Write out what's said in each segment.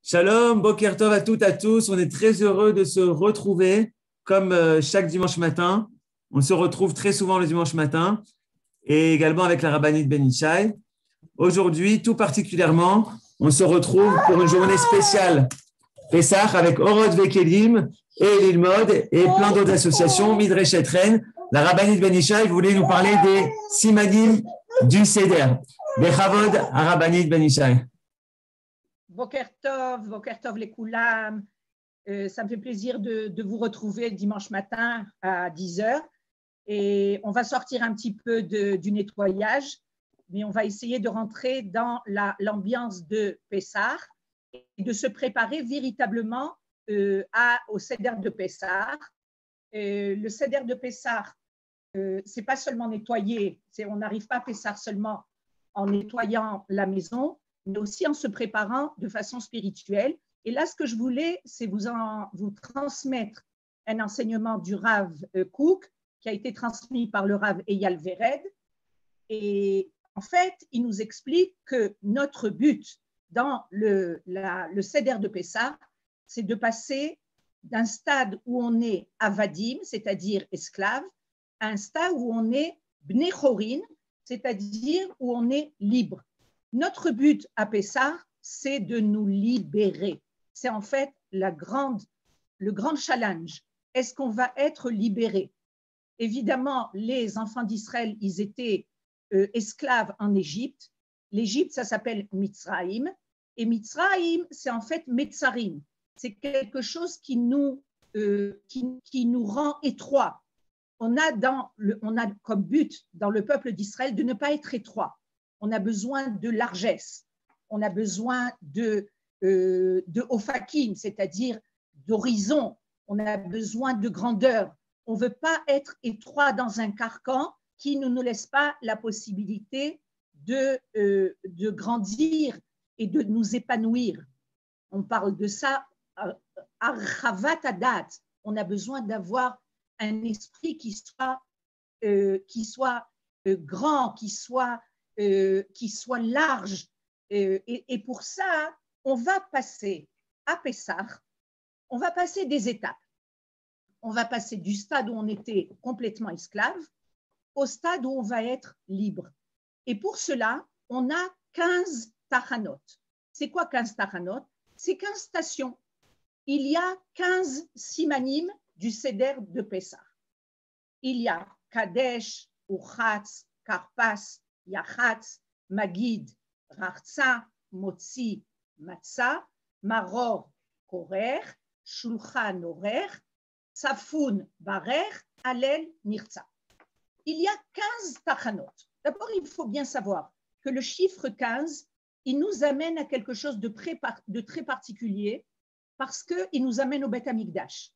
Shalom, Boker Tov à toutes, à tous. On est très heureux de se retrouver comme chaque dimanche matin. On se retrouve très souvent le dimanche matin et également avec la rabbinite Ben Ishai. Aujourd'hui, tout particulièrement, on se retrouve pour une journée spéciale Pessah avec Orod Vekelim et Lilmod et plein d'autres associations, Midrash Etren. La rabbinite Ben Ishai voulait nous parler des simanim du Seder. Bechavod à rabbinite Ben Ishai. Boker Tov les Koulam. Ça me fait plaisir de vous retrouver dimanche matin à 10h. Et on va sortir un petit peu du nettoyage, mais on va essayer de rentrer dans l'ambiance de Pessah et de se préparer véritablement au Seder de Pessah. Le Seder de Pessah, c'est pas seulement nettoyer, on n'arrive pas à Pessah seulement en nettoyant la maison, mais aussi en se préparant de façon spirituelle. Et là, ce que je voulais, c'est vous transmettre un enseignement du Rav Kook, qui a été transmis par le Rav Eyal Vered. Et en fait, il nous explique que notre but dans le Seder de Pessah, c'est de passer d'un stade où on est avadim, c'est-à-dire esclave, à un stade où on est bnei chorin, c'est-à-dire où on est libre. Notre but à Pessah, c'est de nous libérer. C'est en fait le grand challenge. Est-ce qu'on va être libéré? Évidemment, les enfants d'Israël, ils étaient esclaves en Égypte. L'Égypte, ça s'appelle Mitzraïm. Et Mitzraïm, c'est en fait Metzarim. C'est quelque chose qui nous rend étroits. On a comme but dans le peuple d'Israël de ne pas être étroit. On a besoin de largesse, on a besoin de ofakim, c'est-à-dire d'horizon, on a besoin de grandeur. On ne veut pas être étroit dans un carcan qui ne nous laisse pas la possibilité de grandir et de nous épanouir. On parle de ça, archavat adat. On a besoin d'avoir un esprit qui soit grand, qui soit large. Et pour ça, on va passer à Pessah, on va passer des étapes. On va passer du stade où on était complètement esclave au stade où on va être libre. Et pour cela, on a 15 tachanot. C'est quoi 15 tachanot? C'est 15 stations. Il y a 15 simanim du Seder de Pessah. Il y a Kadesh, Uchatz, Karpas, Yachatz, Magid, Rachza, Motzi, Matzah, Maror, Korer, Shulchan Orer, Safun, Barer, Alel, Nirtza. Il y a 15 tachanot. D'abord, il faut bien savoir que le chiffre 15, il nous amène à quelque chose de très particulier parce qu'il nous amène au Beth Amikdash.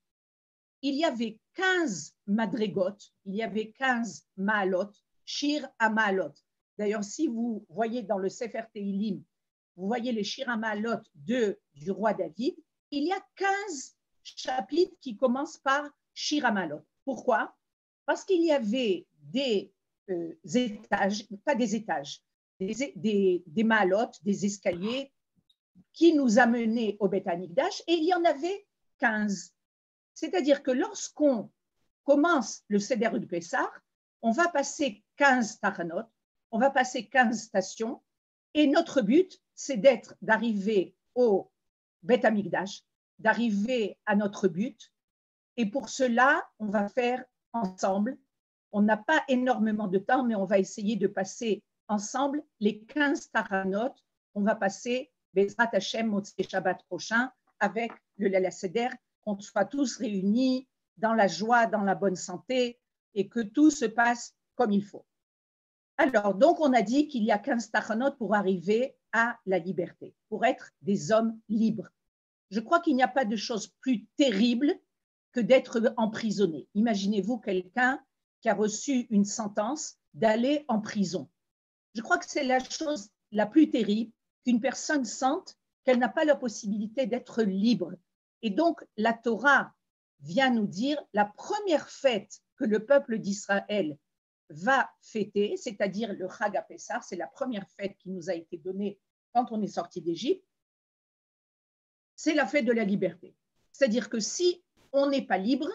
Il y avait 15 madrigot, il y avait 15 maalot, shir à maalot. D'ailleurs, si vous voyez dans le Sefer Teilim, vous voyez les shir à maalot du roi David, il y a 15 chapitres qui commencent par shir à maalot. Pourquoi? Parce qu'il y avait des étages, pas des étages, des maalot, des escaliers qui nous amenaient au Beth Amikdash, et il y en avait 15. C'est-à-dire que lorsqu'on commence le Seder de Pessah, on va passer 15 tachanot, on va passer 15 stations, et notre but, c'est d'arriver au Beth Amikdash, d'arriver à notre but. Et pour cela, on va faire ensemble. On n'a pas énormément de temps, mais on va essayer de passer ensemble les 15 tachanot. On va passer Bezrat Hashem, Motzei Shabbat prochain, avec le Leil Seder, qu'on soit tous réunis dans la joie, dans la bonne santé et que tout se passe comme il faut. Alors, donc, on a dit qu'il y a 15 tachanot pour arriver à la liberté, pour être des hommes libres. Je crois qu'il n'y a pas de chose plus terrible que d'être emprisonné. Imaginez-vous quelqu'un qui a reçu une sentence d'aller en prison. Je crois que c'est la chose la plus terrible qu'une personne sente qu'elle n'a pas la possibilité d'être libre. Et donc, la Torah vient nous dire la première fête que le peuple d'Israël va fêter, c'est-à-dire le Chag HaPessah, c'est la première fête qui nous a été donnée quand on est sorti d'Égypte. c'est la fête de la liberté. C'est-à-dire que si on n'est pas libre,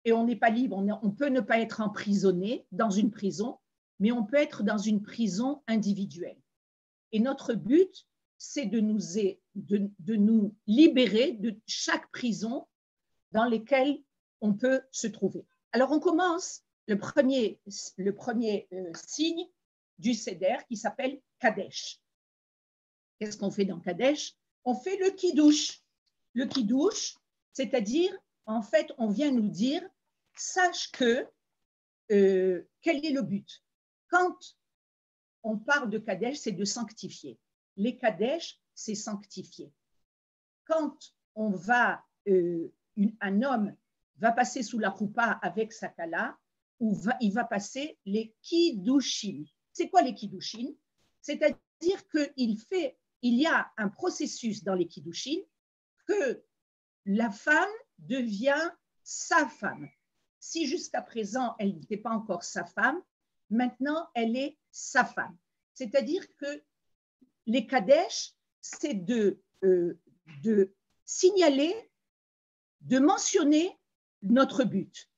et on n'est pas libre, on peut ne pas être emprisonné dans une prison, mais on peut être dans une prison individuelle. Et notre but, c'est de nous libérer de chaque prison dans laquelle on peut se trouver. Alors, on commence le premier signe du Seder qui s'appelle Kadesh. Qu'est-ce qu'on fait dans Kadesh? On fait le Kiddush. Le Kiddush, c'est-à-dire, en fait, on vient nous dire, sache que, quel est le but? Quand on parle de Kadesh, c'est de sanctifier. Les Kadesh, c'est sanctifier. Quand on va, un homme va passer sous la roupa avec sa kala, il va passer les Kiddushim. C'est quoi les Kiddushim? C'est-à-dire qu'il y a un processus dans les Kiddushim que la femme devient sa femme. Si jusqu'à présent, elle n'était pas encore sa femme, maintenant, elle est sa femme. C'est-à-dire que les Kadesh, c'est de signaler, de mentionner notre but.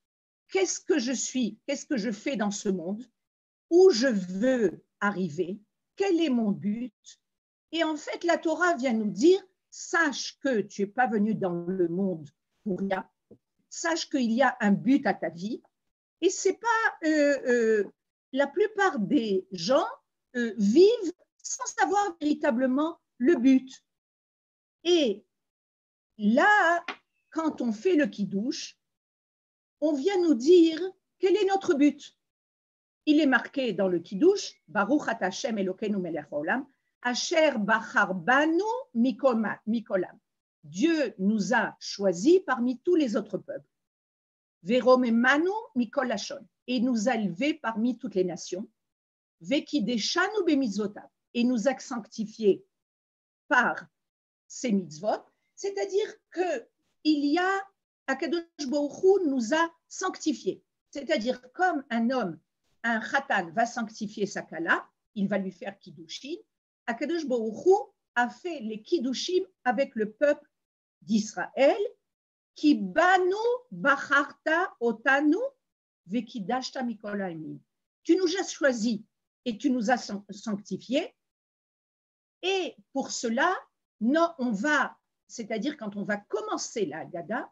Qu'est-ce que je suis? Qu'est-ce que je fais dans ce monde? Où je veux arriver? Quel est mon but? Et en fait, la Torah vient nous dire, sache que tu n'es pas venu dans le monde pour rien. Sache qu'il y a un but à ta vie. Et c'est pas... la plupart des gens vivent sans savoir véritablement le but. Et là, quand on fait le Kiddush, on vient nous dire quel est notre but. Il est marqué dans le Kiddush, Baruch ata Hashem Elokeinu melech haolam, Asher bachar banu mikolam. Dieu nous a choisis parmi tous les autres peuples. Veromemanu mikol lashon. Et nous a élevés parmi toutes les nations. Vekideshanu bemitzvotav. Et nous a sanctifiés par ces mitzvot. C'est-à-dire qu'il y a, Akadosh Baruch Hu nous a sanctifiés. C'est-à-dire comme un homme, un khatan va sanctifier sa kala, il va lui faire kiddushin. Akadosh Baruch Hu a fait les kiddushim avec le peuple d'Israël, qui banu bacharta otanu vekidashta mikol ha'amim. Tu nous as choisis et tu nous as sanctifiés. Et pour cela, non, on va, c'est-à-dire quand on va commencer la Haggadah,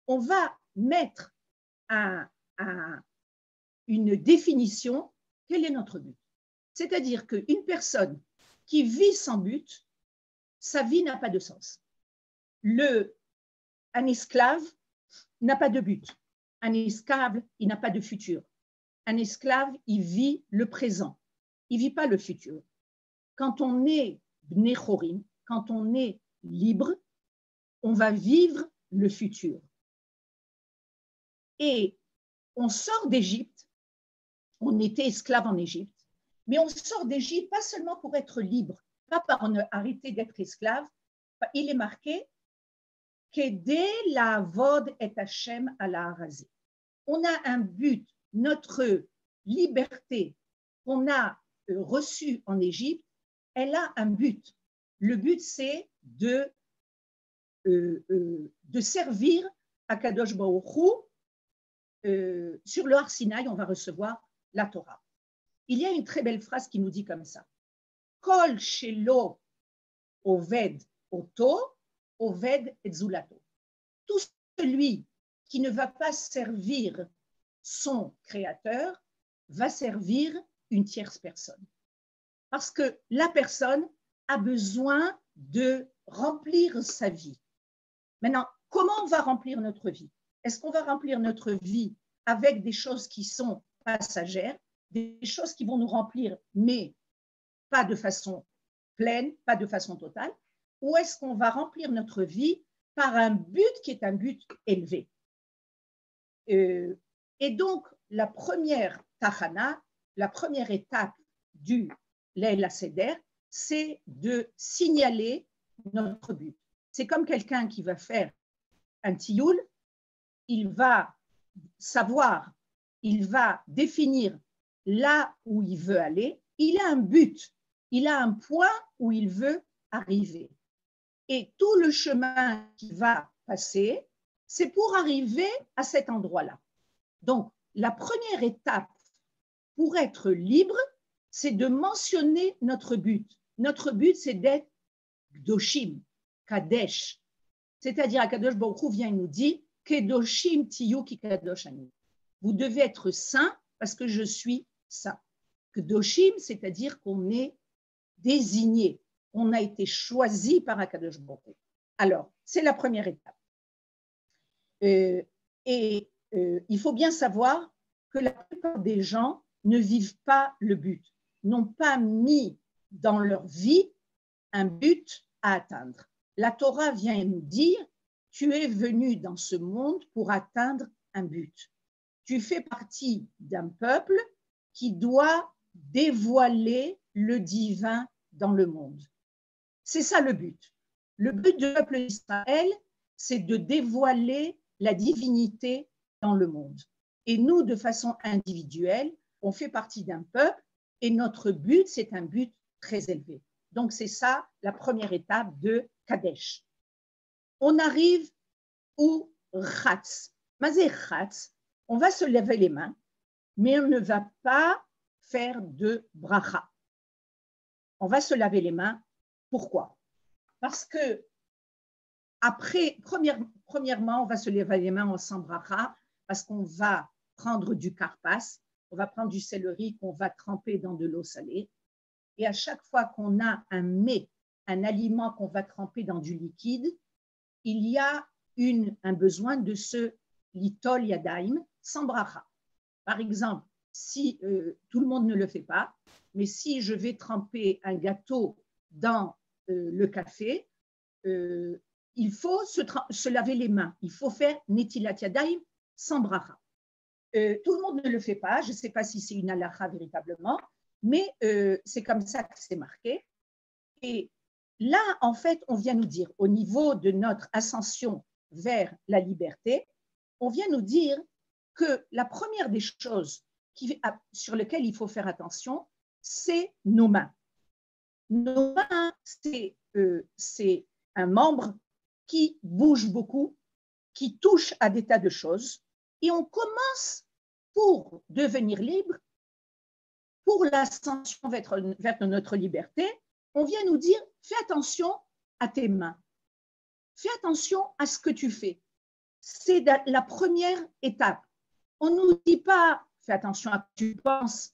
on va mettre une définition, quel est notre but? C'est-à-dire qu'une personne qui vit sans but, sa vie n'a pas de sens. Un esclave n'a pas de but. Un esclave, il n'a pas de futur. Un esclave, il vit le présent. Il ne vit pas le futur. Quand on est Bnei Chorim, quand on est libre, on va vivre le futur. Et on sort d'Égypte, on était esclave en Égypte, mais on sort d'Égypte pas seulement pour être libre, pas par arrêter d'être esclave. Il est marqué Kedé la vod et Hachem à la harazé. On a un but, notre liberté qu'on a reçue en Égypte, elle a un but. Le but, c'est de servir à Kadosh Baruch Hu. Sur le Har Sinaï, on va recevoir la Torah. Il y a une très belle phrase qui nous dit comme ça. Kol shelo oved oto, oved et zulato. Tout celui qui ne va pas servir son créateur va servir une tierce personne. Parce que la personne a besoin de remplir sa vie. Maintenant, comment on va remplir notre vie? Est-ce qu'on va remplir notre vie avec des choses qui sont passagères, des choses qui vont nous remplir, mais pas de façon pleine, pas de façon totale, ou est-ce qu'on va remplir notre vie par un but qui est un but élevé? Et donc, la première tachana, la première étape du Leil Seder, c'est de signaler notre but. C'est comme quelqu'un qui va faire un tioul, il va savoir, il va définir là où il veut aller, il a un but, il a un point où il veut arriver. Et tout le chemin qui va passer, c'est pour arriver à cet endroit-là. Donc, la première étape pour être libre, c'est de mentionner notre but. Notre but, c'est d'être Kedoshim, Kadesh. C'est-à-dire, Akadosh Baruch Hu vient et nous dit Kedoshim tiyu ki kadosh ani. Vous devez être saint parce que je suis saint. Kedoshim, c'est-à-dire qu'on est désigné, on a été choisi par Akadosh Baruch Hu. Alors, c'est la première étape. Il faut bien savoir que la plupart des gens ne vivent pas le but, n'ont pas mis dans leur vie un but à atteindre. La Torah vient nous dire, tu es venu dans ce monde pour atteindre un but. Tu fais partie d'un peuple qui doit dévoiler le divin dans le monde. C'est ça le but. Le but du peuple d'Israël, c'est de dévoiler la divinité dans le monde. Et nous, de façon individuelle, on fait partie d'un peuple et notre but, c'est un but très élevé. Donc, c'est ça la première étape de Kadesh. On arrive au Chatz. Mazé Chatz, on va se laver les mains, mais on ne va pas faire de bracha. On va se laver les mains. Pourquoi? Parce que après, premièrement, on va se laver les mains sans bracha, parce qu'on va prendre du karpas, on va prendre du céleri qu'on va tremper dans de l'eau salée. Et à chaque fois qu'on a un mets, un aliment qu'on va tremper dans du liquide, il y a un besoin de ce litol yadaim sans bracha. Par exemple, si tout le monde ne le fait pas, mais si je vais tremper un gâteau dans le café, il faut se laver les mains. Il faut faire netilat yadaim sans bracha. Tout le monde ne le fait pas. Je ne sais pas si c'est une halakha véritablement, mais c'est comme ça que c'est marqué. Et là, en fait, on vient nous dire, au niveau de notre ascension vers la liberté, on vient nous dire que la première des choses sur lesquelles il faut faire attention, c'est nos mains. Nos mains, c'est un membre qui bouge beaucoup, qui touche à des tas de choses, et on commence pour devenir libre, pour l'ascension vers notre liberté, on vient nous dire, fais attention à tes mains, fais attention à ce que tu fais. C'est la première étape. On ne nous dit pas, fais attention à quoi tu penses,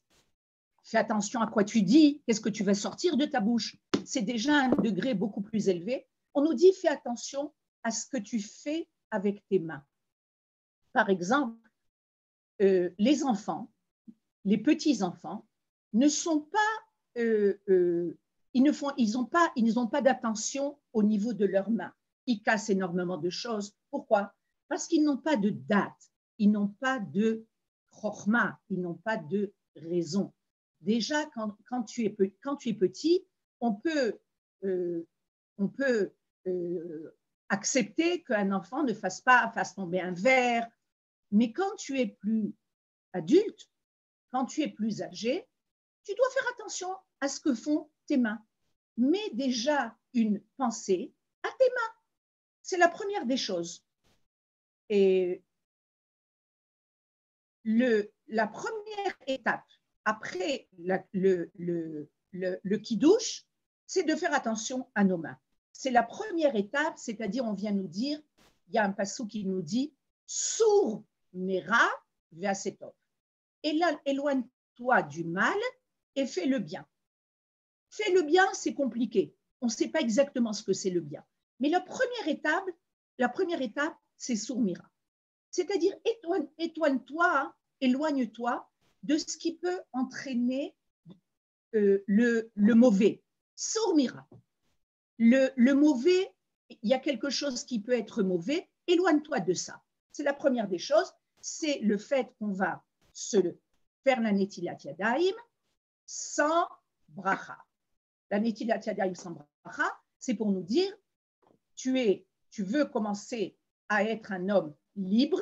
fais attention à quoi tu dis, qu'est-ce que tu vas sortir de ta bouche. C'est déjà un degré beaucoup plus élevé. On nous dit, fais attention à ce que tu fais avec tes mains. Par exemple, les enfants, les petits-enfants, ne sont pas, ils n'ont pas d'attention au niveau de leurs mains. Ils cassent énormément de choses. Pourquoi? Parce qu'ils n'ont pas de date, ils n'ont pas de chorma, ils n'ont pas de raison. Déjà, quand tu es petit, on peut accepter qu'un enfant ne fasse tomber un verre. Mais quand tu es plus adulte, quand tu es plus âgé, tu dois faire attention à ce que font tes mains. Mets déjà une pensée à tes mains. C'est la première des choses. Et la première étape après le kidouche, c'est de faire attention à nos mains. C'est la première étape, c'est-à-dire on vient nous dire, il y a un passou qui nous dit sour mera ve'asetov. Et là, éloigne-toi du mal et fais le bien. Fais le bien, c'est compliqué. On ne sait pas exactement ce que c'est le bien. Mais la première étape, c'est sour mera. C'est-à-dire éloigne-toi de ce qui peut entraîner le mauvais. Sour mira. Le mauvais, il y a quelque chose qui peut être mauvais, éloigne-toi de ça. C'est la première des choses, c'est le fait qu'on va se faire la netilat yadaim sans bracha. La netilat yadaim sans bracha, c'est pour nous dire, tu veux commencer à être un homme libre,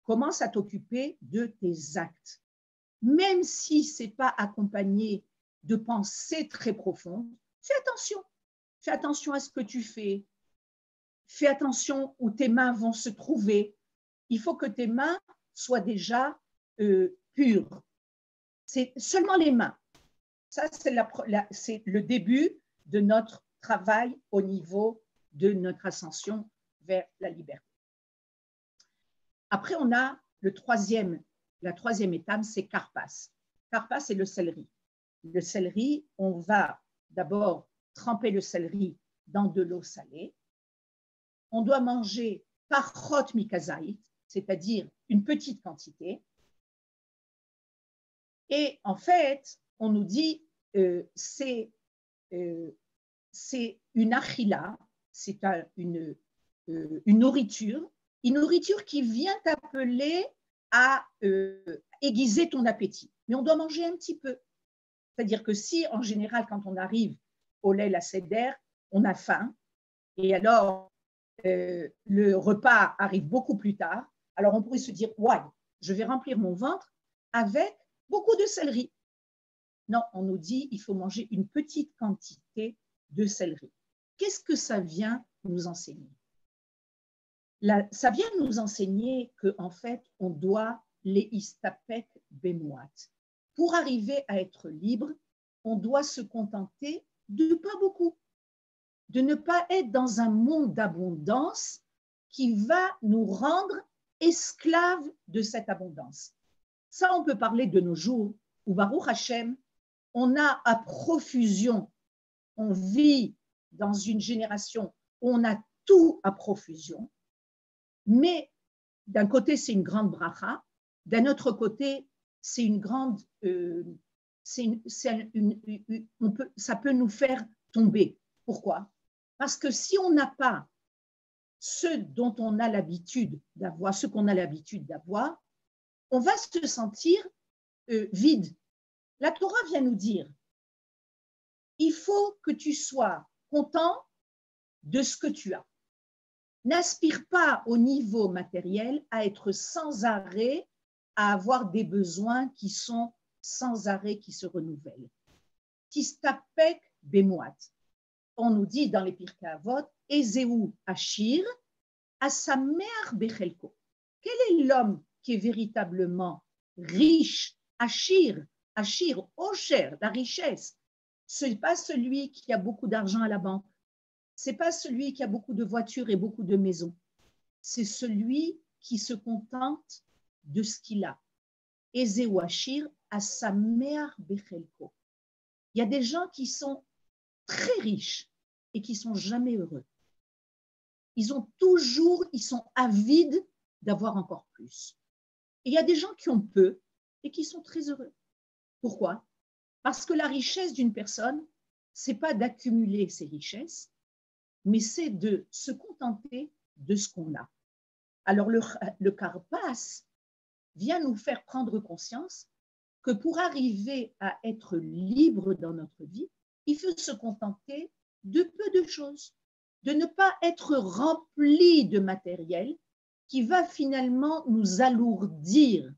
commence à t'occuper de tes actes. Même si ce n'est pas accompagné de pensées très profondes, fais attention. Fais attention à ce que tu fais, fais attention où tes mains vont se trouver. Il faut que tes mains soient déjà pures. C'est seulement les mains. Ça, c'est le début de notre travail au niveau de notre ascension vers la liberté. Après, on a la troisième étape, c'est Karpas. Karpas, c'est le céleri. Le céleri, on va d'abord tremper le céleri dans de l'eau salée. On doit manger parchot mikazait, c'est-à-dire une petite quantité. Et en fait, on nous dit c'est une achila, c'est une nourriture qui vient t'appeler à aiguiser ton appétit. Mais on doit manger un petit peu. C'est-à-dire que si, en général, quand on arrive au lait la seder, on a faim, et alors le repas arrive beaucoup plus tard, alors on pourrait se dire, ouais, je vais remplir mon ventre avec beaucoup de céleri. Non, on nous dit, il faut manger une petite quantité de céleri. Qu'est-ce que ça vient nous enseigner? Ça vient nous enseigner qu'en fait, on doit les istapek bemoat. Pour arriver à être libre, on doit se contenter de pas beaucoup, de ne pas être dans un monde d'abondance qui va nous rendre esclaves de cette abondance. Ça, on peut parler de nos jours où, Baruch Hashem, on a à profusion, on vit dans une génération où on a tout à profusion, mais d'un côté, c'est une grande bracha, d'un autre côté, c'est une grande, ça peut nous faire tomber. Pourquoi? Parce que si on n'a pas ce dont on a l'habitude d'avoir, ce qu'on a l'habitude d'avoir, on va se sentir vide. La Torah vient nous dire, il faut que tu sois content de ce que tu as. N'aspire pas au niveau matériel à être sans arrêt, à avoir des besoins qui sont sans arrêt, qui se renouvellent. Tistapek bemoat. On nous dit dans les Pirkei Avot, Ezeu Achir, Asamer Bechelko. Quel est l'homme qui est véritablement riche, Achir, Ocher, la richesse? Ce n'est pas celui qui a beaucoup d'argent à la banque. Ce n'est pas celui qui a beaucoup de voitures et beaucoup de maisons. C'est celui qui se contente de ce qu'il a. Ezeu Achir, Asamer Bechelko. Il y a des gens qui sont très riches et qui sont jamais heureux. Ils sont avides d'avoir encore plus. Et il y a des gens qui ont peu et qui sont très heureux. Pourquoi? Parce que la richesse d'une personne, c'est pas d'accumuler ses richesses, mais c'est de se contenter de ce qu'on a. Alors le Karpas vient nous faire prendre conscience que pour arriver à être libre dans notre vie, il faut se contenter de peu de choses, de ne pas être rempli de matériel qui va finalement nous alourdir.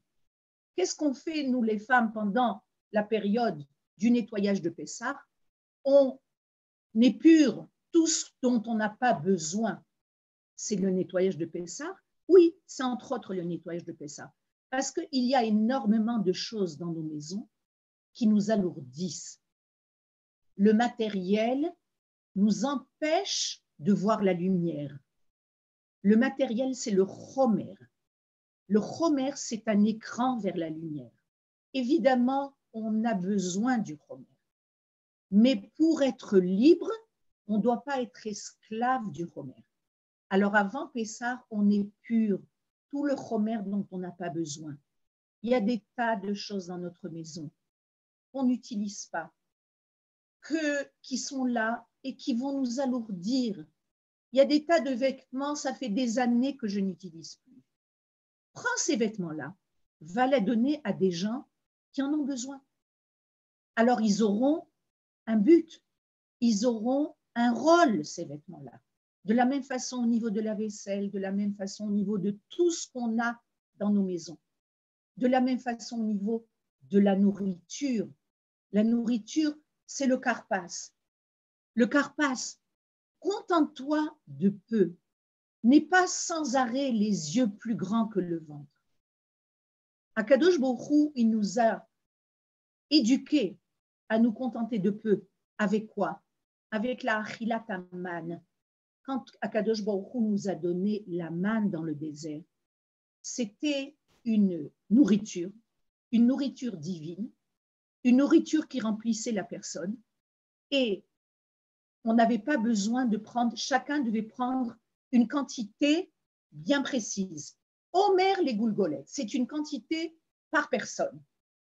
Qu'est-ce qu'on fait, nous les femmes, pendant la période du nettoyage de Pessah? On épure tout ce dont on n'a pas besoin. C'est le nettoyage de Pessah? Oui, c'est entre autres le nettoyage de Pessah. Parce qu'il y a énormément de choses dans nos maisons qui nous alourdissent. Le matériel nous empêche de voir la lumière. Le matériel, c'est le chomer. Le chomer, c'est un écran vers la lumière. Évidemment, on a besoin du chomer. Mais pour être libre, on ne doit pas être esclave du chomer. Alors avant Pessah, on épure tout le chomer dont on n'a pas besoin. Il y a des tas de choses dans notre maison qu'on n'utilise pas, qui sont là et qui vont nous alourdir. Il y a des tas de vêtements, ça fait des années que je n'utilise plus. Prends ces vêtements-là, va les donner à des gens qui en ont besoin. Alors ils auront un but, ils auront un rôle, ces vêtements-là. De la même façon au niveau de la vaisselle, de la même façon au niveau de tout ce qu'on a dans nos maisons, de la même façon au niveau de la nourriture. La nourriture, c'est le Karpas. Le Karpas, contente-toi de peu. n'est pas sans arrêt les yeux plus grands que le ventre. Akadosh Baruch Hu, il nous a éduqués à nous contenter de peu. Avec quoi? Avec la achilat man. Quand Akadosh Baruch Hu nous a donné la manne dans le désert, c'était une nourriture divine, une nourriture qui remplissait la personne, et on n'avait pas besoin de prendre, chacun devait prendre une quantité bien précise. Omer les goulgolettes, c'est une quantité par personne.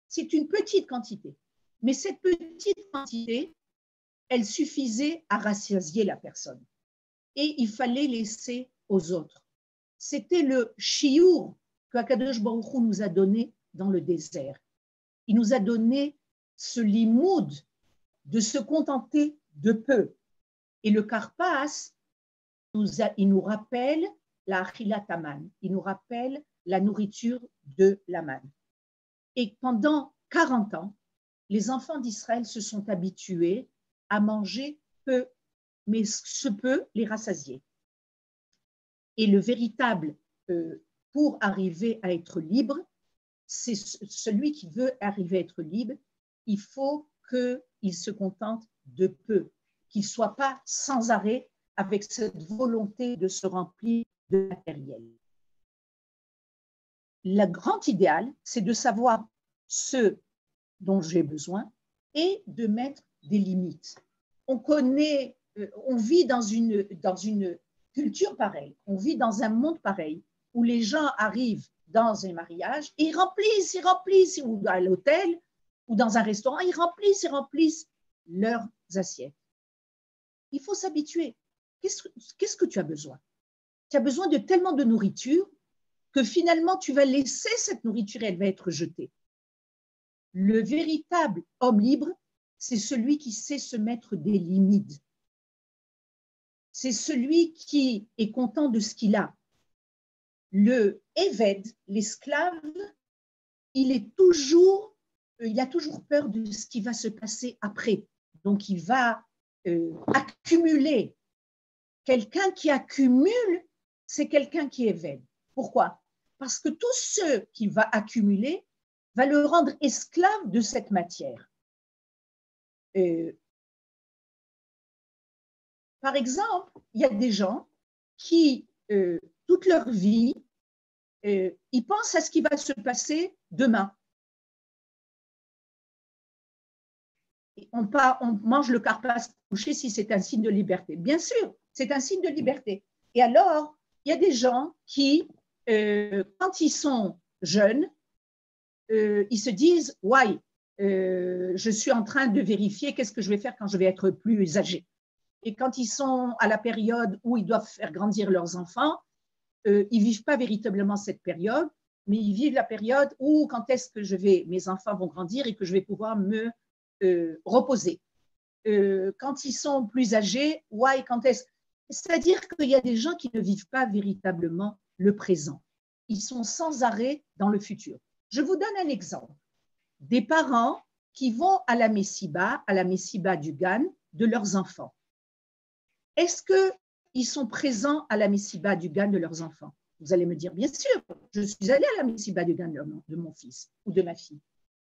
C'est une petite quantité. Mais cette petite quantité, elle suffisait à rassasier la personne. Et il fallait laisser aux autres. C'était le chiour que Akadosh Baruch Hu nous a donné dans le désert. Il nous a donné ce limoud de se contenter de peu. Et le karpas, il nous rappelle la achilat man, il nous rappelle la nourriture de la manne. Et pendant 40 ans, les enfants d'Israël se sont habitués à manger peu, mais ce peu les rassasier. Et le véritable, pour arriver à être libre, c'est celui qui veut arriver à être libre, il faut qu'il se contente de peu, qu'il ne soit pas sans arrêt avec cette volonté de se remplir de matériel. Le grand idéal, c'est de savoir ce dont j'ai besoin et de mettre des limites. On vit dans une culture pareille, on vit dans un monde pareil où les gens arrivent dans un mariage et ils remplissent, ou à l'hôtel ou dans un restaurant, ils remplissent leurs assiettes. Il faut s'habituer. Qu'est-ce que tu as besoin? Tu as besoin de tellement de nourriture que finalement tu vas laisser cette nourriture et elle va être jetée. Le véritable homme libre, c'est celui qui sait se mettre des limites. C'est celui qui est content de ce qu'il a. Le Eved, l'esclave, il a toujours peur de ce qui va se passer après. Donc, il va accumuler. Quelqu'un qui accumule, c'est quelqu'un qui est Eved. Pourquoi? Parce que tout ce qu'il va accumuler va le rendre esclave de cette matière. Par exemple, il y a des gens qui, toute leur vie, ils pensent à ce qui va se passer demain. On mange le karpas couché si c'est un signe de liberté. Bien sûr, c'est un signe de liberté. Et alors, il y a des gens qui, quand ils sont jeunes, ils se disent « Ouais, je suis en train de vérifier qu'est-ce que je vais faire quand je vais être plus âgé. » Et quand ils sont à la période où ils doivent faire grandir leurs enfants, ils ne vivent pas véritablement cette période, mais ils vivent la période où quand est-ce que mes enfants vont grandir et que je vais pouvoir me reposer. Quand ils sont plus âgés, ouais, quand est-ce? C'est-à-dire qu'il y a des gens qui ne vivent pas véritablement le présent. Ils sont sans arrêt dans le futur. Je vous donne un exemple. Des parents qui vont à la Messiba du Gan de leurs enfants. Est-ce qu'ils sont présents à la Messiba du Gan de leurs enfants? Vous allez me dire, bien sûr, je suis allée à la Messiba du Gan de mon fils ou de ma fille.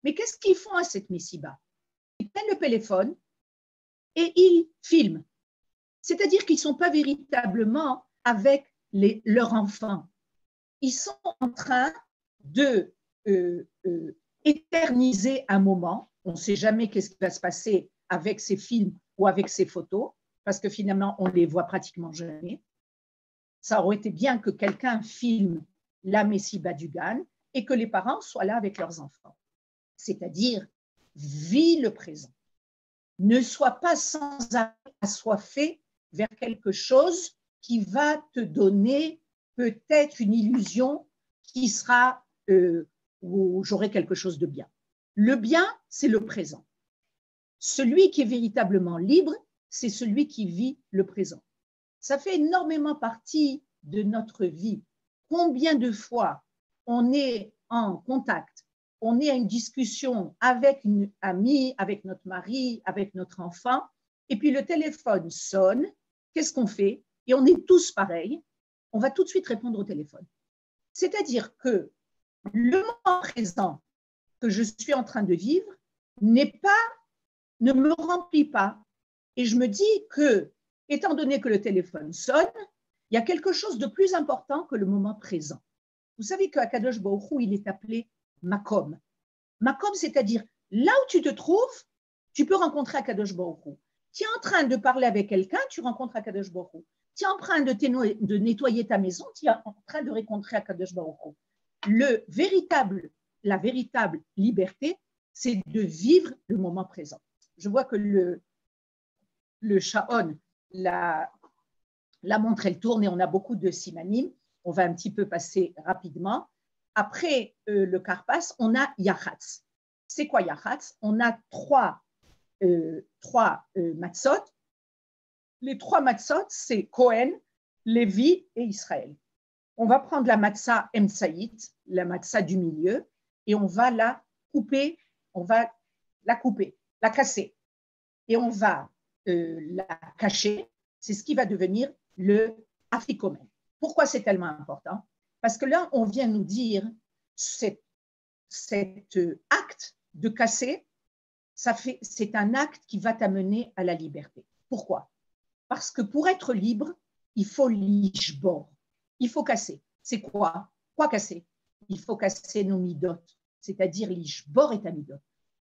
Mais qu'est-ce qu'ils font à cette Messiba? Ils prennent le téléphone et ils filment. C'est-à-dire qu'ils ne sont pas véritablement avec leurs enfants. Ils sont en train de éterniser un moment. On ne sait jamais qu'est-ce qui va se passer avec ces films ou avec ces photos, parce que finalement, on ne les voit pratiquement jamais. Ça aurait été bien que quelqu'un filme la Messiba du Gan et que les parents soient là avec leurs enfants. C'est-à-dire, vis le présent. Ne sois pas sans arrêt assoiffé vers quelque chose qui va te donner peut-être une illusion qui sera où j'aurai quelque chose de bien. Le bien, c'est le présent. Celui qui est véritablement libre, c'est celui qui vit le présent. Ça fait énormément partie de notre vie. Combien de fois on est en contact, on est à une discussion avec une amie, avec notre mari, avec notre enfant, et puis le téléphone sonne, qu'est-ce qu'on fait? Et on est tous pareils. on va tout de suite répondre au téléphone. C'est-à-dire que le moment présent que je suis en train de vivre ne me remplit pas. Et je me dis que, étant donné que le téléphone sonne, il y a quelque chose de plus important que le moment présent. Vous savez qu'Akadosh Baruch Hu, il est appelé Makom. Makom, c'est-à-dire là où tu te trouves, tu peux rencontrer Akadosh Baruch Hu. Tu es en train de parler avec quelqu'un, tu rencontres Akadosh Baruch Hu. Tu es en train de nettoyer ta maison, tu es en train de rencontrer Akadosh Baruch Hu. La véritable liberté, c'est de vivre le moment présent. Je vois que le Shaon, la montre, elle tourne et on a beaucoup de simanim. On va un petit peu passer rapidement. Après le Karpas, on a Yachatz. C'est quoi Yachatz? On a trois matzot. Les trois matzot, c'est Cohen, Lévi et Israël. On va prendre la matzah Emsaït, la matzah du milieu, et on va la couper, la casser. Et on va la cacher. C'est ce qui va devenir le afikomen. Pourquoi c'est tellement important? Parce que là, on vient nous dire cet acte de casser, c'est un acte qui va t'amener à la liberté. Pourquoi? Parce que pour être libre, il faut lishbor. Il faut casser. C'est quoi? Quoi casser? Il faut casser nos midot, c'est-à-dire lishbor et ta midot.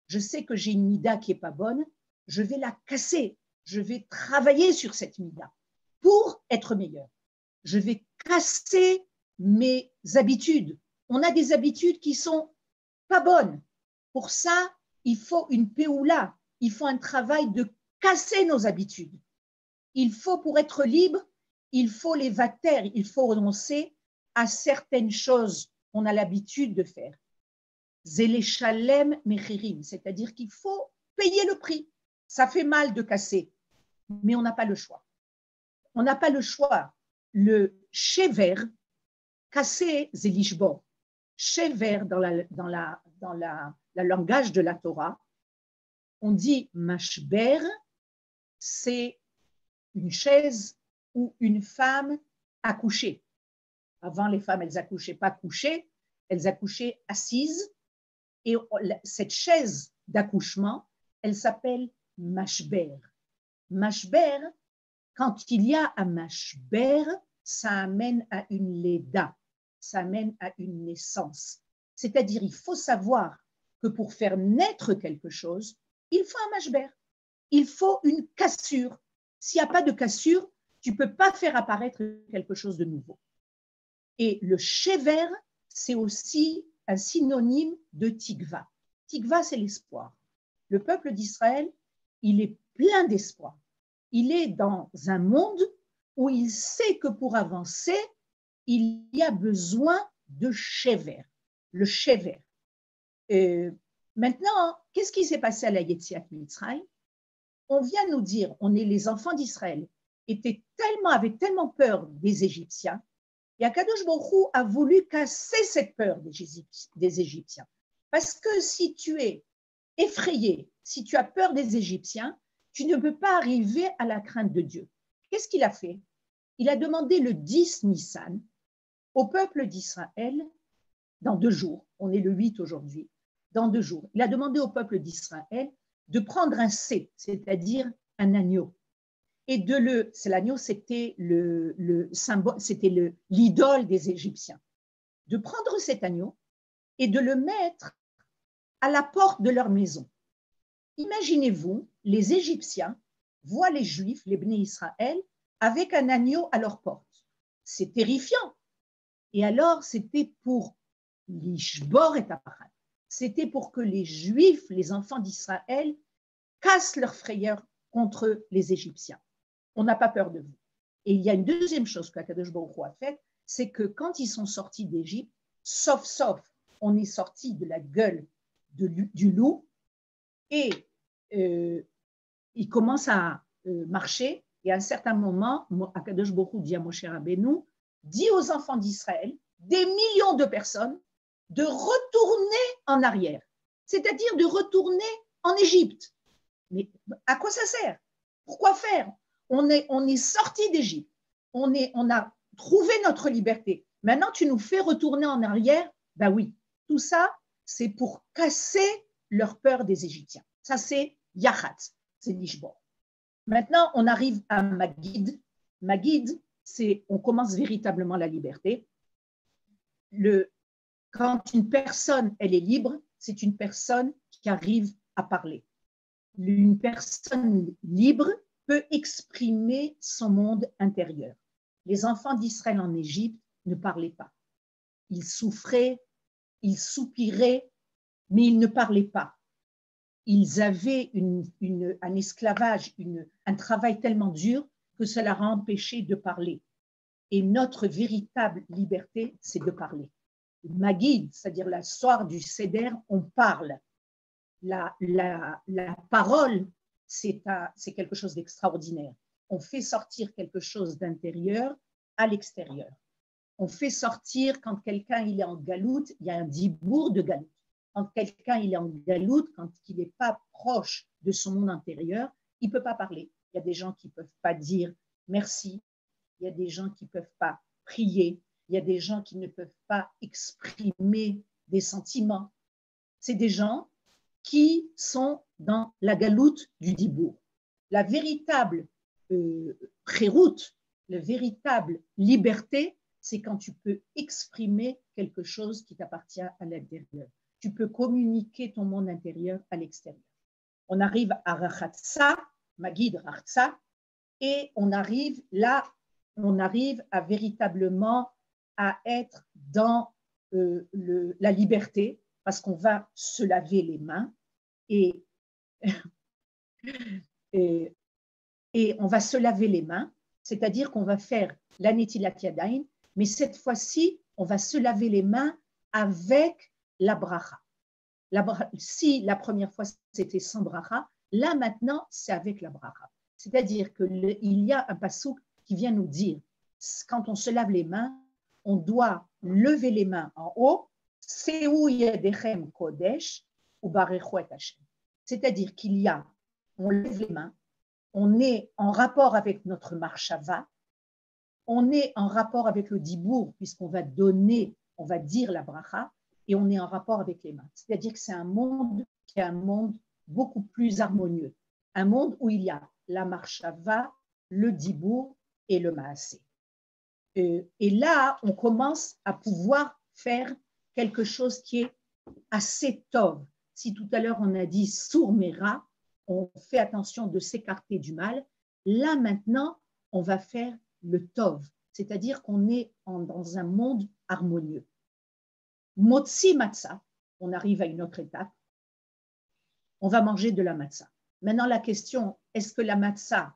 Je sais que j'ai une mida qui n'est pas bonne, je vais la casser. Je vais travailler sur cette mida pour être meilleur. Je vais casser mes habitudes. On a des habitudes qui sont pas bonnes. Pour ça, il faut une péoula. Il faut un travail de casser nos habitudes. Il faut, pour être libre, il faut les vater, il faut renoncer à certaines choses qu'on a l'habitude de faire. Zélechalem mechirim, c'est-à-dire qu'il faut payer le prix. Ça fait mal de casser, mais on n'a pas le choix. On n'a pas le choix. Le shever, casser, c'est lishbor. Shever, dans le langage de la Torah, on dit mashber, c'est une chaise où une femme accouchait. Avant, les femmes, elles accouchaient pas couchées, elles accouchaient assises. Et cette chaise d'accouchement, elle s'appelle mashber. Mashber, quand il y a un mashber, ça amène à une léda, ça amène à une naissance. C'est-à-dire, il faut savoir que pour faire naître quelque chose, il faut un mashber, il faut une cassure. S'il n'y a pas de cassure, tu ne peux pas faire apparaître quelque chose de nouveau. Et le shever, c'est aussi un synonyme de tikva. Tikva, c'est l'espoir. Le peuple d'Israël, il est plein d'espoir. Il est dans un monde où il sait que pour avancer, il y a besoin de shever, le shever. Maintenant, qu'est-ce qui s'est passé à la Yetziat Mitzrayim? On vient nous dire, les enfants d'Israël avaient tellement peur des Égyptiens, et Akadosh Baruch Hu a voulu casser cette peur des Égyptiens. Parce que si tu es effrayé, si tu as peur des Égyptiens, tu ne peux pas arriver à la crainte de Dieu. Qu'est-ce qu'il a fait? Il a demandé le 10 Nissan au peuple d'Israël dans 2 jours. On est le 8 aujourd'hui. Dans 2 jours. Il a demandé au peuple d'Israël de prendre un C, c'est-à-dire un agneau. Et l'agneau, c'était le symbole, c'était l'idole des Égyptiens. De prendre cet agneau et de le mettre à la porte de leur maison. Imaginez-vous, les Égyptiens voient les Juifs, les Bnei Israël, avec un agneau à leur porte. C'est terrifiant. Et alors, c'était pour l'Ishbor et Taparat. C'était pour que les Juifs, les enfants d'Israël, cassent leur frayeur contre les Égyptiens. On n'a pas peur de vous. Et il y a une deuxième chose que Akadosh Baruch Hu a faite, c'est que quand ils sont sortis d'Égypte, sauf, on est sorti de la gueule du loup et ils commencent à marcher. Et à un certain moment, Akadosh Baruch Hu dit à Moshe Rabbeinu, dit aux enfants d'Israël, des millions de personnes, de retourner en arrière, c'est-à-dire de retourner en Égypte. Mais à quoi ça sert? Pourquoi faire? On est sorti d'Égypte. On a trouvé notre liberté. Maintenant, tu nous fais retourner en arrière. Ben oui, tout ça, c'est pour casser leur peur des Égyptiens. Ça, c'est Yachat, c'est Nishbor. Maintenant, on arrive à Magid. Magid, c'est on commence véritablement la liberté. Quand une personne, elle est libre, c'est une personne qui arrive à parler. Une personne libre peut exprimer son monde intérieur. Les enfants d'Israël en Égypte ne parlaient pas. Ils souffraient, ils soupiraient, mais ils ne parlaient pas. Ils avaient un esclavage, un travail tellement dur que cela leur a empêché de parler. Et notre véritable liberté, c'est de parler. Magid, c'est-à-dire la soir du Seder, on parle. La parole, c'est quelque chose d'extraordinaire. On fait sortir quelque chose d'intérieur à l'extérieur. On fait sortir, quand quelqu'un il est en galoute, il y a un dibour de galoute. Quand quelqu'un il est en galoute, quand il n'est pas proche de son monde intérieur, il ne peut pas parler. Il y a des gens qui ne peuvent pas dire merci. Il y a des gens qui ne peuvent pas prier. Il y a des gens qui ne peuvent pas exprimer des sentiments. C'est des gens qui sont dans la galoute du dibour. La véritable préroute, la véritable liberté, c'est quand tu peux exprimer quelque chose qui t'appartient à l'intérieur. Tu peux communiquer ton monde intérieur à l'extérieur. On arrive à Rachatsa, Magid Rachatsa, et on arrive à véritablement à être dans la liberté, parce qu'on va se laver les mains et on va se laver les mains, c'est-à-dire qu'on va faire la Netilat Yadayim, mais cette fois-ci, on va se laver les mains avec la bracha. Si la première fois c'était sans bracha, là maintenant c'est avec la bracha. C'est-à-dire qu'il y a un passouk qui vient nous dire, quand on se lave les mains, on doit lever les mains en haut, Seu yadechem kodesh ou barechu et Hashem. C'est-à-dire on lève les mains, on est en rapport avec notre marshava, on est en rapport avec le dibour, puisqu'on va dire la bracha, et on est en rapport avec les mains. C'est-à-dire que c'est un monde qui est un monde beaucoup plus harmonieux, un monde où il y a la marshava, le dibour et le maasé. Et là, on commence à pouvoir faire quelque chose qui est assez tov. Si tout à l'heure on a dit sourmera, on fait attention de s'écarter du mal. Là maintenant, on va faire le tov, c'est-à-dire qu'on est dans un monde harmonieux. Motzi matzah, on arrive à une autre étape. On va manger de la matzah. Maintenant la question, est-ce que la matzah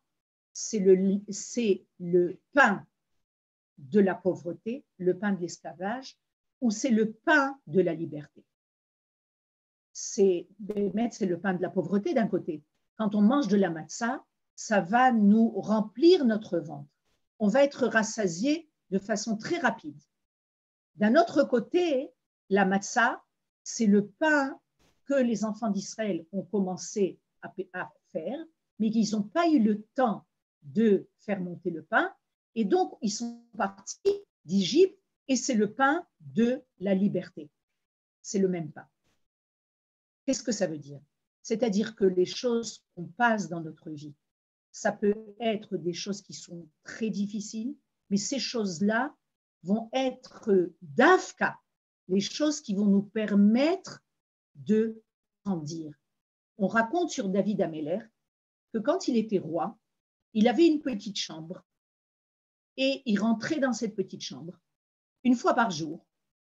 c'est le pain de la pauvreté, le pain de l'esclavage, ou c'est le pain de la liberté? C'est le pain de la pauvreté d'un côté. Quand on mange de la matzah, ça va nous remplir notre ventre. On va être rassasié de façon très rapide. D'un autre côté, la matzah, c'est le pain que les enfants d'Israël ont commencé à faire, mais qu'ils n'ont pas eu le temps de faire monter le pain. Et donc, ils sont partis d'Égypte et c'est le pain de la liberté. C'est le même pain. Qu'est-ce que ça veut dire? C'est-à-dire que les choses qu'on passe dans notre vie, ça peut être des choses qui sont très difficiles, mais ces choses-là vont être d'afka, les choses qui vont nous permettre de grandir. On raconte sur David Améler que quand il était roi, il avait une petite chambre et il rentrait dans cette petite chambre une fois par jour.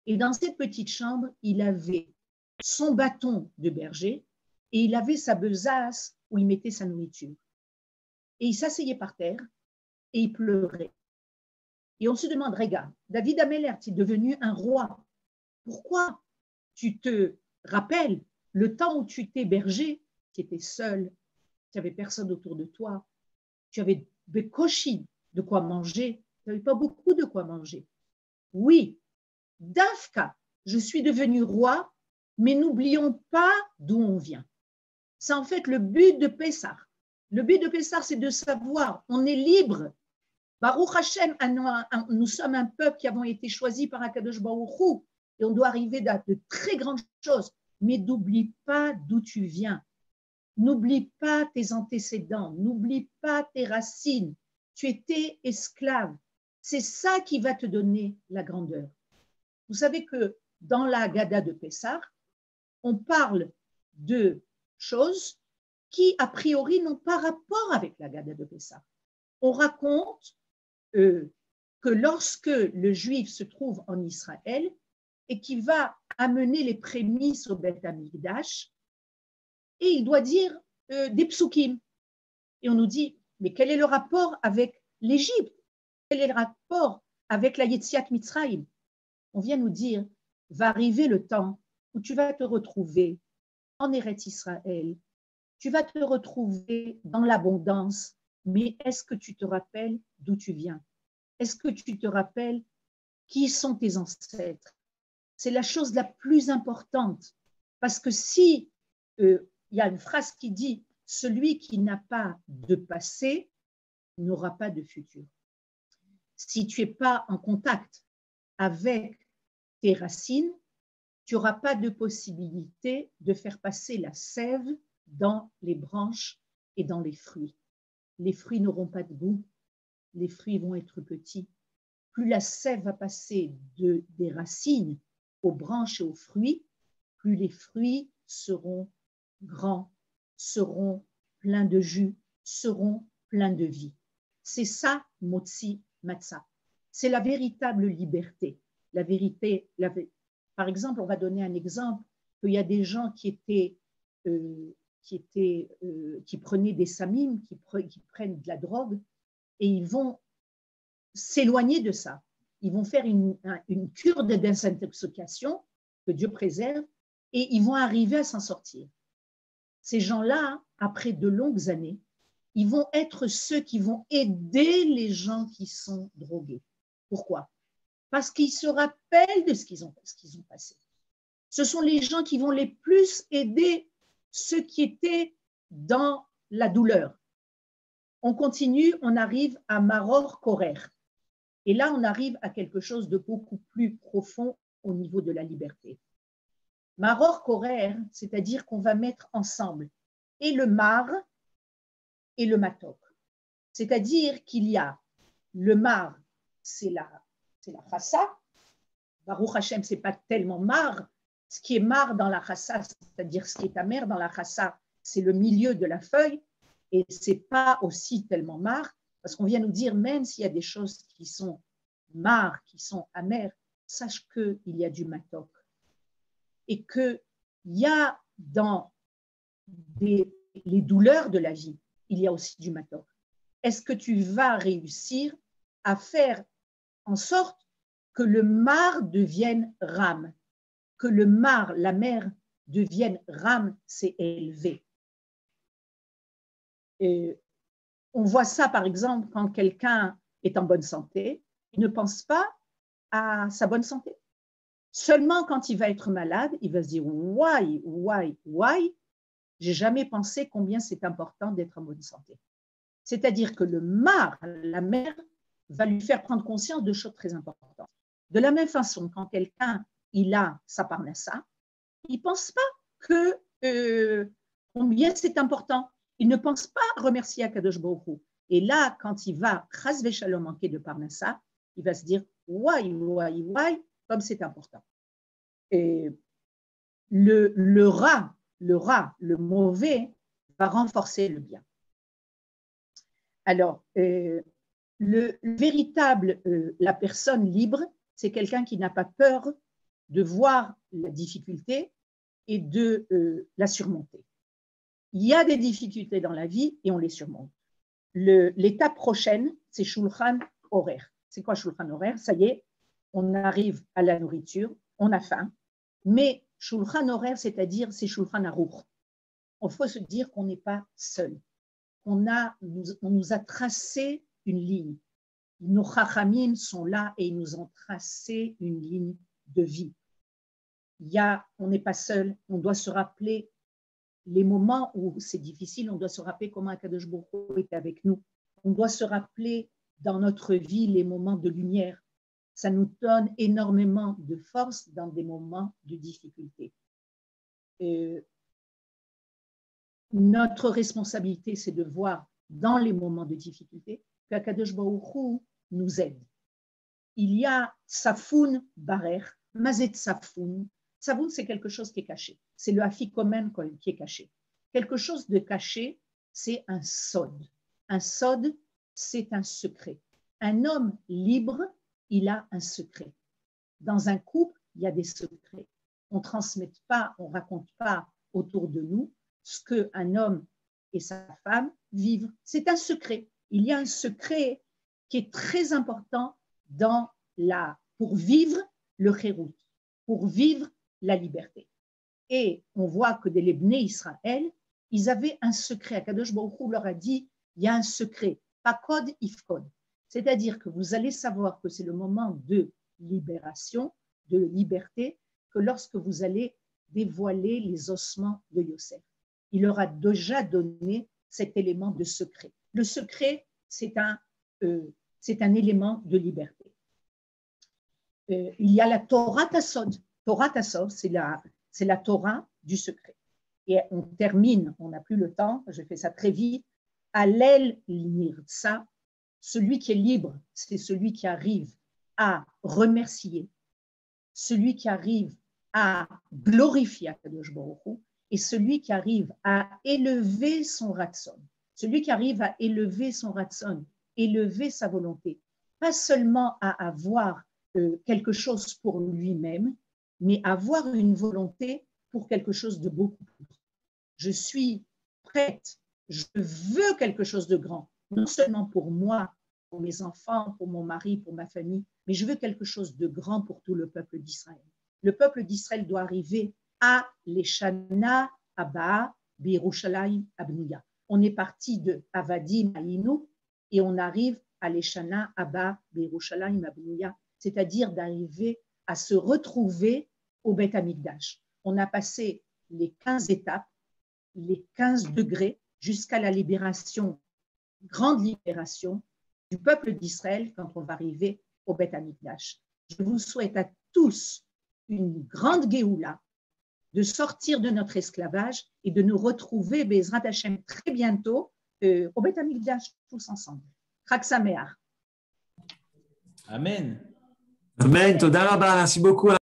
Et dans cette petite chambre, il avait son bâton de berger et il avait sa besace où il mettait sa nourriture. Et il s'asseyait par terre et il pleurait. Et on se demande, regarde, David Améler, tu es devenu un roi. Pourquoi tu te rappelles le temps où tu étais berger, tu étais seul, tu n'avais personne autour de toi, tu avais bekoshi de quoi manger, tu n'avais pas beaucoup de quoi manger. Oui, Dafka, je suis devenu roi, mais n'oublions pas d'où on vient. C'est en fait le but de Pessah. Le but de Pessah, c'est de savoir, on est libre, Baruch Hashem, nous sommes un peuple qui avons été choisis par Akadosh Baruch Hu, et on doit arriver à de très grandes choses. Mais n'oublie pas d'où tu viens. N'oublie pas tes antécédents. N'oublie pas tes racines. Tu étais esclave. C'est ça qui va te donner la grandeur. Vous savez que dans la Haggadah de Pessah, on parle de choses qui, a priori, n'ont pas rapport avec la Haggadah de Pessah. On raconte que lorsque le juif se trouve en Israël et qu'il va amener les prémices au Beth Amikdash, et il doit dire des psukim. Et on nous dit, mais quel est le rapport avec l'Égypte? Quel est le rapport avec la Yetziat Mitzrayim? On vient nous dire, va arriver le temps où tu vas te retrouver en Eretz Israël, tu vas te retrouver dans l'abondance, mais est-ce que tu te rappelles d'où tu viens? Est-ce que tu te rappelles qui sont tes ancêtres? C'est la chose la plus importante, parce que si il y a une phrase qui dit « celui qui n'a pas de passé n'aura pas de futur ». Si tu n'es pas en contact avec tes racines, tu n'auras pas de possibilité de faire passer la sève dans les branches et dans les fruits. Les fruits n'auront pas de goût, les fruits vont être petits. Plus la sève va passer des racines aux branches et aux fruits, plus les fruits seront grands, seront pleins de jus, seront pleins de vie. C'est ça, Motzi Matzah. C'est la véritable liberté. La vérité, par exemple, on va donner un exemple, qu'il y a des gens qui prenaient des samim, qui prennent de la drogue, et ils vont s'éloigner de ça. Ils vont faire une cure de désintoxication, que Dieu préserve, et ils vont arriver à s'en sortir. Ces gens-là, après de longues années, ils vont être ceux qui vont aider les gens qui sont drogués. Pourquoi? Parce qu'ils se rappellent de ce qu'ils ont passé. Ce sont les gens qui vont les plus aider ceux qui étaient dans la douleur. On continue, on arrive à Maror Korer. Et là, on arrive à quelque chose de beaucoup plus profond au niveau de la liberté. Maror Korer, c'est-à-dire qu'on va mettre ensemble et le mar et le matok. C'est-à-dire qu'il y a le mar, c'est la chassa. Baruch Hashem, ce n'est pas tellement mar. Ce qui est mar dans la chassa, c'est-à-dire ce qui est amer dans la chassa, c'est le milieu de la feuille et ce n'est pas aussi tellement mar, parce qu'on vient nous dire, même s'il y a des choses qui sont mar, qui sont amères, sache qu'il y a du matok. Et qu'il y a dans les douleurs de la vie, il y a aussi du matok. Est-ce que tu vas réussir à faire en sorte que le mar devienne ram, que le mar, la mer, devienne ram, c'est élevé. Et on voit ça, par exemple, quand quelqu'un est en bonne santé, il ne pense pas à sa bonne santé. Seulement quand il va être malade, il va se dire « why, j'ai jamais pensé combien c'est important d'être en bonne santé ». C'est-à-dire que le mar, la mer, va lui faire prendre conscience de choses très importantes. De la même façon, quand quelqu'un il a sa parnassa, il ne pense pas que combien c'est important. Il ne pense pas remercier Akadosh Baruch Hu. Et là, quand il va chas v'shalom manquer de parnassa, il va se dire why, comme c'est important. Et le rat, le mauvais, va renforcer le bien. Alors, la personne libre, c'est quelqu'un qui n'a pas peur de voir la difficulté et de la surmonter. Il y a des difficultés dans la vie et on les surmonte. L'étape prochaine, c'est Shulchan Horer. C'est quoi Shulchan Horer? Ça y est, on arrive à la nourriture, on a faim, mais Shulchan Horer, c'est-à-dire c'est Shulchan Aruch. Il faut se dire qu'on n'est pas seul. On nous a tracé une ligne. Nos chachamim sont là et ils nous ont tracé une ligne de vie. On n'est pas seul, on doit se rappeler les moments où c'est difficile, on doit se rappeler comment Akadosh Baruch Hu est avec nous. On doit se rappeler dans notre vie les moments de lumière. Ça nous donne énormément de force dans des moments de difficulté. Notre responsabilité, c'est de voir dans les moments de difficulté qu'Akadosh Baruch Hu nous aide. Il y a Safoun Barer, Mazet Safoun. Safoun, c'est quelque chose qui est caché. C'est le afikomen qui est caché. Quelque chose de caché, c'est un sod. Un sod, c'est un secret. Un homme libre, il a un secret. Dans un couple, il y a des secrets. On ne transmet pas, on ne raconte pas autour de nous ce qu'un homme et sa femme vivent. C'est un secret. Il y a un secret qui est très important pour vivre le chérout, pour vivre la liberté. Et on voit que dès les Bnei Israël, ils avaient un secret. Akadosh Baruch Hu leur a dit, il y a un secret, pakod ifkod. C'est-à-dire que vous allez savoir que c'est le moment de libération, de liberté, que lorsque vous allez dévoiler les ossements de Yosef. Il leur a déjà donné cet élément de secret. Le secret, c'est un élément de liberté. Il y a la Torah Tassod. Torah Tassod, c'est la Torah du secret. Et on termine, on n'a plus le temps, je fais ça très vite. Alel Nirtsa, celui qui est libre, c'est celui qui arrive à remercier, celui qui arrive à glorifier Akadosh Baruch Hu, et celui qui arrive à élever son ratson. Celui qui arrive à élever son ratson, élever sa volonté, pas seulement à avoir quelque chose pour lui-même, mais avoir une volonté pour quelque chose de beaucoup plus grand. Je suis prête, je veux quelque chose de grand, non seulement pour moi, pour mes enfants, pour mon mari, pour ma famille, mais je veux quelque chose de grand pour tout le peuple d'Israël. Le peuple d'Israël doit arriver à l'Eshana Abba Birushalayim Abnuya. On est parti de Avadim Aïnou et on arrive à l'Eshana Abba Birushalayim Abnuya, c'est-à-dire d'arriver à se retrouver au Beth Amikdash. On a passé les 15 étapes, les 15 degrés jusqu'à la libération, grande libération du peuple d'Israël quand on va arriver au Beth Amikdash. Je vous souhaite à tous une grande Géoula, de sortir de notre esclavage et de nous retrouver, Bezrat Hashem, très bientôt au Beth Amikdash, tous ensemble. Chag Sameach. Amen. Amen. Toda rabba. Merci beaucoup.